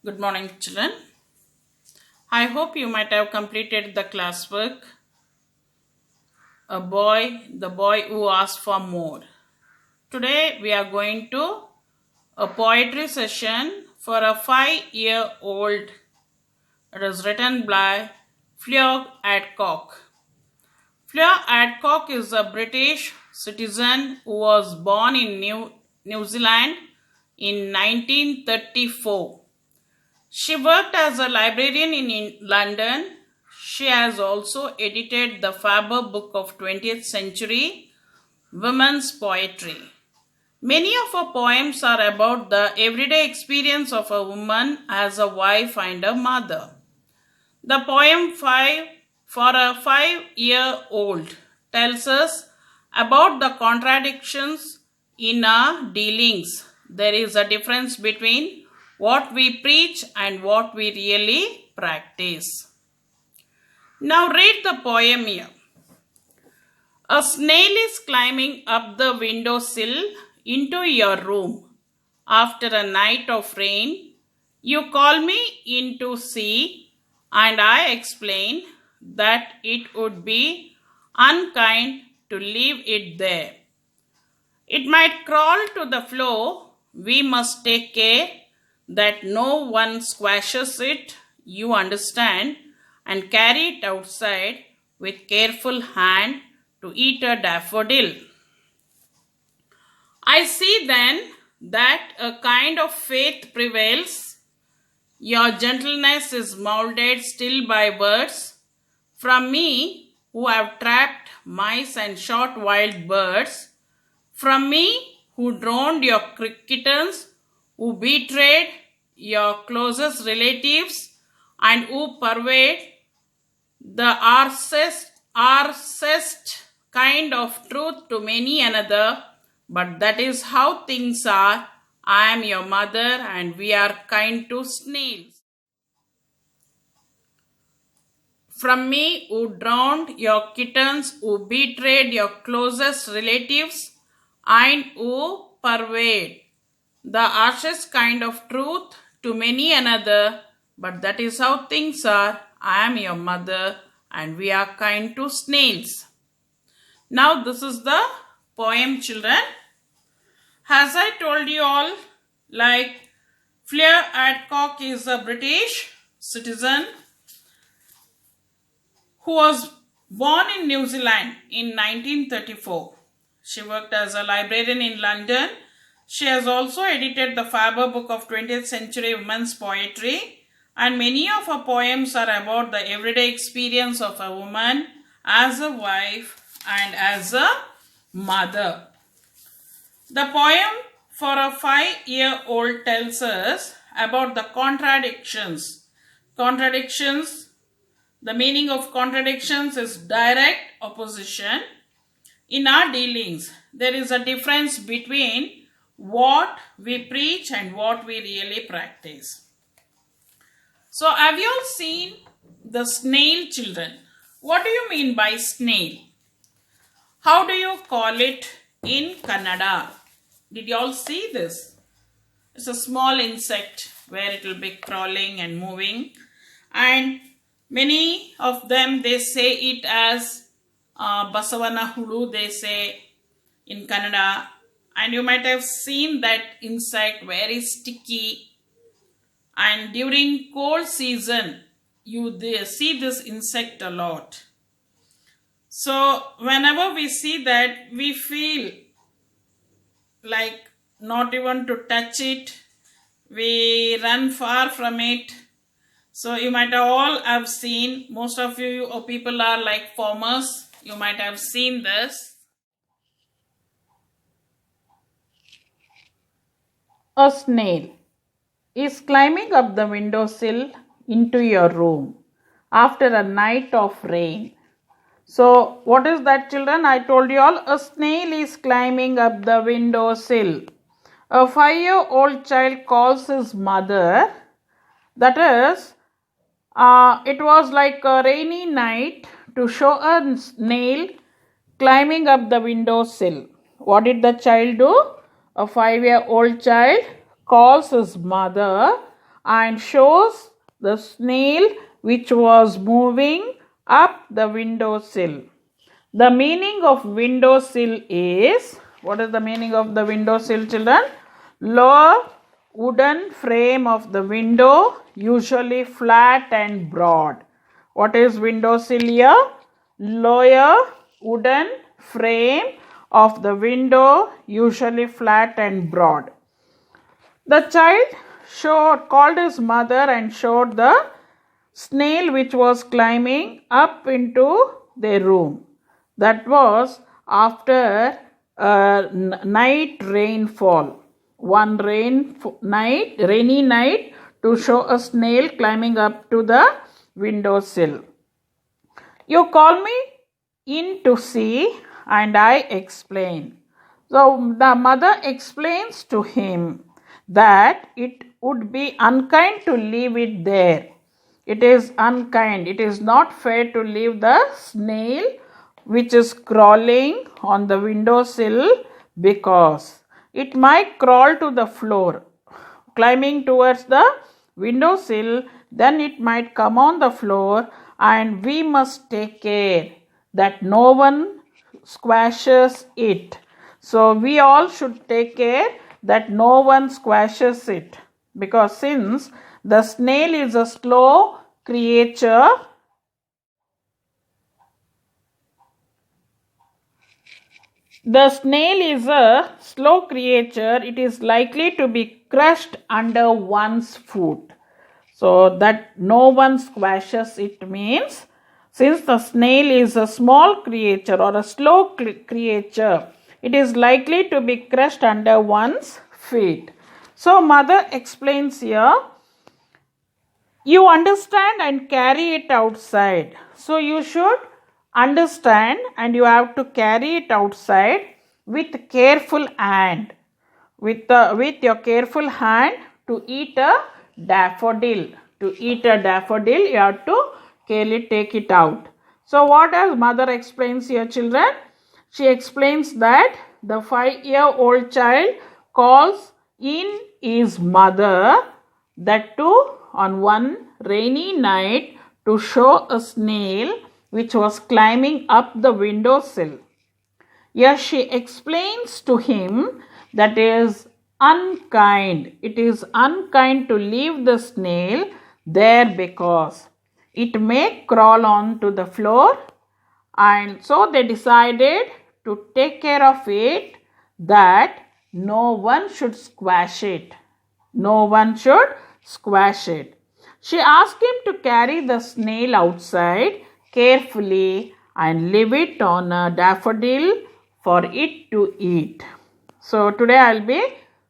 Good morning, children. I hope you might have completed the classwork. The boy who asked for more. Today we are going to a poetry session for a 5-year-old. It is written by Fleur Adcock. Fleur Adcock is a British citizen who was born in New Zealand in 1934. She worked as a librarian in London. She has also edited the Faber Book of 20th Century Women's Poetry. Many of her poems are about the everyday experience of a woman as a wife and a mother. The poem 5 for a 5-year-old tells us about the contradictions in our dealings. There is a difference between what we preach and what we really practice. Now read the poem here. A snail is climbing up the windowsill into your room. After a night of rain, you call me in to see, and I explain that it would be unkind to leave it there. It might crawl to the floor. We must take care that no one squashes it, you understand, and carry it outside with careful hand to eat a daffodil. I see then that a kind of faith prevails. Your gentleness is molded still by words from me who have trapped mice and shot wild birds, from me who drowned your kittens, who betrayed your closest relatives, and who pervade the arsest kind of truth to many another. But that is how things are. I am your mother, and we are kind to snails. From me who drowned your kittens, who betrayed your closest relatives, and who pervade the harshest kind of truth to many another, but that is how things are. I am your mother, and we are kind to snails. Now this is the poem, children. As I told you all, Fleur Adcock is a British citizen who was born in New Zealand in 1934. She worked as a librarian in London. She has also edited the Faber Book of 20th Century Women's Poetry, and many of her poems are about the everyday experience of a woman as a wife and as a mother. The poem for a 5-year-old tells us about the contradictions. The meaning of contradictions is direct opposition. In our dealings, there is a difference between what we preach and what we really practice. So, have you all seen the snail, children? What do you mean by snail? How do you call it in Kannada? Did you all see this? It's a small insect where it will be crawling and moving, and many of them they say it as Basavana Hulu, they say in Kannada. And you might have seen that insect very sticky. And during cold season, you see this insect a lot. So whenever we see that, we feel like not even to touch it. We run far from it. So you might all have seen, most of you or people are like farmers. You might have seen this. A snail is climbing up the windowsill into your room after a night of rain. So, what is that, children? I told you all, a snail is climbing up the windowsill. A 5-year-old child calls his mother. That is, it was like a rainy night to show a snail climbing up the windowsill. What did the child do? A 5-year-old child calls his mother and shows the snail which was moving up the windowsill. The meaning of windowsill is, what is the meaning of the windowsill, children? Low wooden frame of the window, usually flat and broad. What is windowsill here? Lower wooden frame of the window, usually flat and broad. The child called his mother and showed the snail which was climbing up into their room. That was after a night rainfall. One rainy night, to show a snail climbing up to the windowsill. You call me in to see, and I explain. So the mother explains to him that it would be unkind to leave it there. It is unkind. It is not fair to leave the snail which is crawling on the windowsill, because it might crawl to the floor, climbing towards the windowsill, then it might come on the floor, and we must take care that no one squashes it. So we all should take care that no one squashes it, because since the snail is a slow creature, it is likely to be crushed under one's foot. So that no one squashes it means, since the snail is a small creature or a slow creature, it is likely to be crushed under one's feet. So mother explains here, you understand and carry it outside. So you should understand and you have to carry it outside with careful hand. With your careful hand to eat a daffodil. To eat a daffodil, you have to carefully take it out. So what does mother explains here, children? She explains that the 5-year-old child calls in his mother, that too on one rainy night, to show a snail which was climbing up the windowsill. Yes, she explains to him that is unkind. It is unkind to leave the snail there because it may crawl on to the floor, and so they decided to take care of it, that no one should squash it. No one should squash it. She asked him to carry the snail outside carefully and leave it on a daffodil for it to eat. So today I will be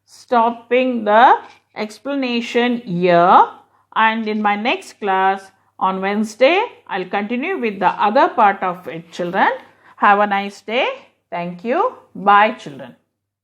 stopping the explanation here, and in my next class on Wednesday I will continue with the other part of it, children. Have a nice day. Thank you. Bye, children.